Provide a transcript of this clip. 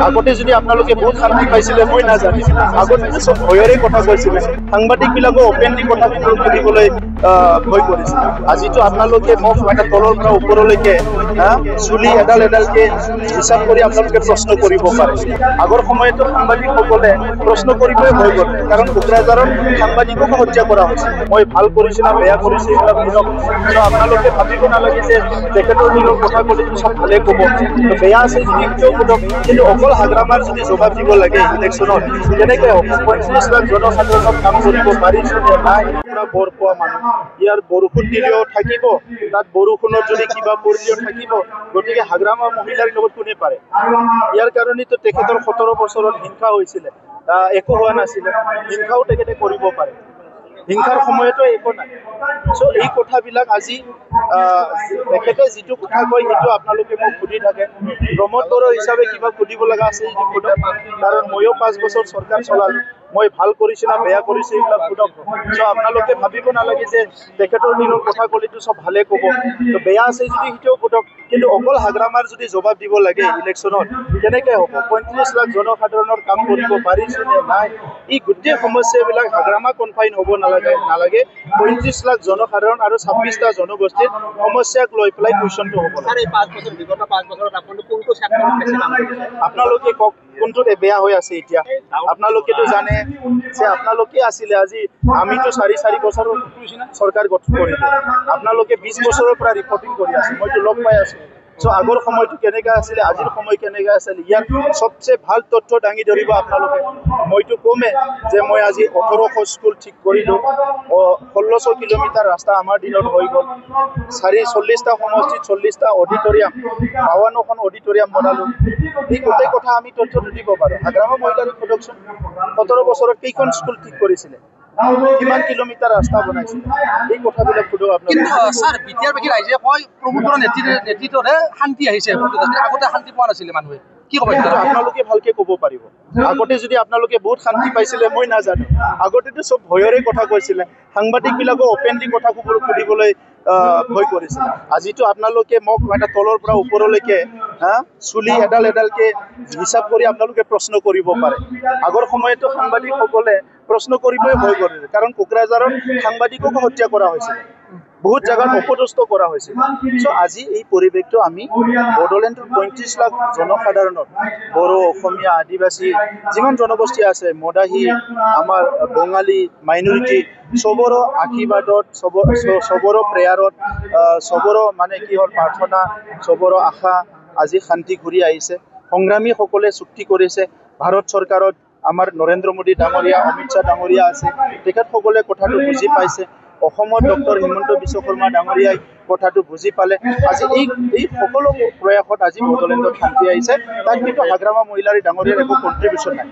আগতে যদি আপোনালোকে বহুত শান্তি পাইছিলে মই নাজানো আগতে সব ভয়ৰে কথা কৈছিলে সাংবাদিক বিলাকো ওপেনলি কথা সুধিবলৈ ভয় কৰিছিল আজিতো আপোনালোকে মোক এটা তলৰ পৰা ওপৰলৈকে চুলি এডাল এডালকে হিচাপ কৰি আপোনালোকে প্ৰশ্ন কৰিব পাৰে আগৰ সময়তো সাংবাদিকসকলে প্ৰশ্ন কৰিবই ভয় কৰে কাৰণ কোকৰাঝাৰত সাংবাদিকক হত্যা কৰা হৈছে মই ভাল কৰিছিল না বেয়া কৰিছিল আপোনালোকে ভাবিব নালাগে যে তেখেতৰ দিনৰ কথা ক'লে সব ভালে ক'ব বেয়া আছে যদি কিয় ক'ব কিন্তু অকল হাগ্ৰামাৰ যদি জবাব দিব লাগে ইলেকশ্যনত কেনেকৈ হ'ব 35 লাখ জনসাধাৰণক কাম কৰিব পাৰিছে নে নাই পুৰা বৰ পোৱা মানুহ ইয়াৰ বৰষুণ দিলেও থাকিব তাত বৰষুণৰ যদি কিবা পৰিলেও থাকিব গতিকে হাগ্ৰামা মহিলাৰ লগত কোনে পাৰে ইয়াৰ কাৰণেতো তেখেতৰ 17 বছৰত হিংসা হৈছিলে একো হোৱা নাছিলে হিংসাও তেখেতে কৰিব পাৰে হিংসাৰ সময়তো একো নাই সো এই কথাবিলাক আজি তেখেতে যিটো কথা কয় সেইটো আপোনালোকে মোক সুধি থাকে প্ৰমোদ বড়ো হিচাপে কিবা সুধিব লগা আছে যদি সোধক কাৰণ ময়ো 5 বছৰ চৰকাৰ চলালো মই ভাল কৰিছে না বেয়া কৰিছে এইবিলাক সোধক সো আপোনালোকে ভাবিব নালাগে যে তেখেতৰ দিনৰ কথা ক'লেতো সব ভালে ক'ব তো বেয়া আছে যদি সেইটোও সোধক কিন্তু অকল হাগ্ৰামাৰ যদি জবাব দিব লাগে ইলেকশ্যনত কেনেকৈ হ'ব 35 লাখ জনসাধাৰণৰ কাম কৰিব পাৰিছে নে নাই এই গোটেই সমস্যাবিলাক হাগ্ৰামা কনফাইন হ'ব নালাগে 35 লাখ জনসাধাৰণ আৰু 26টা জনগোষ্ঠীৰ সমস্যাক লৈ পেলাই কুৱেশ্যনটো হ'ব এই 5 বছৰ বিগত 5 বছৰত আপুনি কোনটো সেক্টৰত বেছি কাম কৰিছে আপোনালোকে কওক কোনটোত বেয়া হৈ আছে এতিয়া আপোনালোকেতো জানে যে আপোনালোকে আছিলে আজি আমিতো 4 বছৰ চৰকাৰ গঠন কৰিলো আপোনালোকে 20 বছৰৰ পৰা ৰিপৰ্টিং কৰি আছে মইতো লগ পাই আছো সো আগৰ সময়টো কেনেকৈ আছিলে আজিৰ সময় কেনেকৈ আছিলে ইয়াৰ সবচে ভাল তথ্য দাঙি ধৰিব আপোনালোকে মইতো কমে যে মই আজি 1800 স্কুল ঠিক কৰিলোঁ 1600 কিলোমিটাৰ ৰাস্তা আমাৰ দিনত হৈ গ'ল 40টা সমষ্টিত 40টা অডিটৰিয়াম 52খন অডিটৰিয়াম বনালোঁ এই গোটেই কথা আমি তথ্যটো দিব পাৰোঁ হাগ্ৰামা মহিলাৰ প্ৰডাকশ্যন 17 বছৰত কেইখন স্কুল ঠিক কৰিছিলে কিমান কিলোমিটাৰ ৰাস্তা বনাইছিলে এই কথাবিলাক সোধক কিন্তু স্যাৰ বিটিআৰ বাকী ৰাইজে কয় প্ৰমোদ বড়োৰ নেতৃত্বতে শান্তি আহিছে আগতে শান্তি পোৱা নাছিলে মানুহে কি ক'ব আপোনালোকে ভালকে ক'ব পাৰিব আগতে যদি আপোনালোকে বহুত শান্তি পাইছিলে মই নাজানো আগতেতো সব ভয়ৰে কথা কৈছিলে সাংবাদিক বিলাকো ওপেনলি কথা সুধিবলৈ ভয় কৰিছিল আজিতো আপোনালোকে মোক এটা তলৰ পৰা ওপৰলৈকে চুলি এডাল এডালকে হিচাপ কৰি আপোনালোকে প্ৰশ্ন কৰিব পাৰে আগৰ সময়তো সাংবাদিকসকলে প্ৰশ্ন কৰিবই ভয় কৰিছিল কাৰণ কোকৰাঝাৰত সাংবাদিককো হত্যা কৰা হৈছিল বহুত জায়গাত অপদস্থ কৰা হৈছিল সো আজি এই পৰিৱেশটো আমি বড়োলেণ্ডৰ 35 লাখ জনসাধাৰণৰ বড়ো অসমীয়া আদিবাসী যিমান জনগোষ্ঠী আছে মদাহী আমাৰ বঙালী মাইনৰিটি সবৰো আশীৰ্বাদত সবৰো প্ৰেয়াৰত সবৰো মানে কি হ'ল প্ৰাৰ্থনা সবৰো আশা আজি শান্তি ঘূৰি আহিছে সংগ্ৰামীসকলে চুক্তি কৰিছে ভাৰত চৰকাৰত আমাৰ নৰেন্দ্ৰ মোদী ডাঙৰীয়া অমিত শ্বাহ ডাঙৰীয়া আছে তেখেতসকলে কথাটো বুজি পাইছে অসমত ডক্টৰ হিমন্ত বিশ্ব শৰ্মা ডাঙৰীয়াই কথাটো বুজি পালে আজি এই সকলো প্ৰয়াসত আজি বড়োলেণ্ডত শান্তি আহিছে তাত কিন্তু হাগ্ৰামা মহিলাৰ ডাঙৰীয়াৰ একো কণ্ট্ৰিবিউশ্যন নাই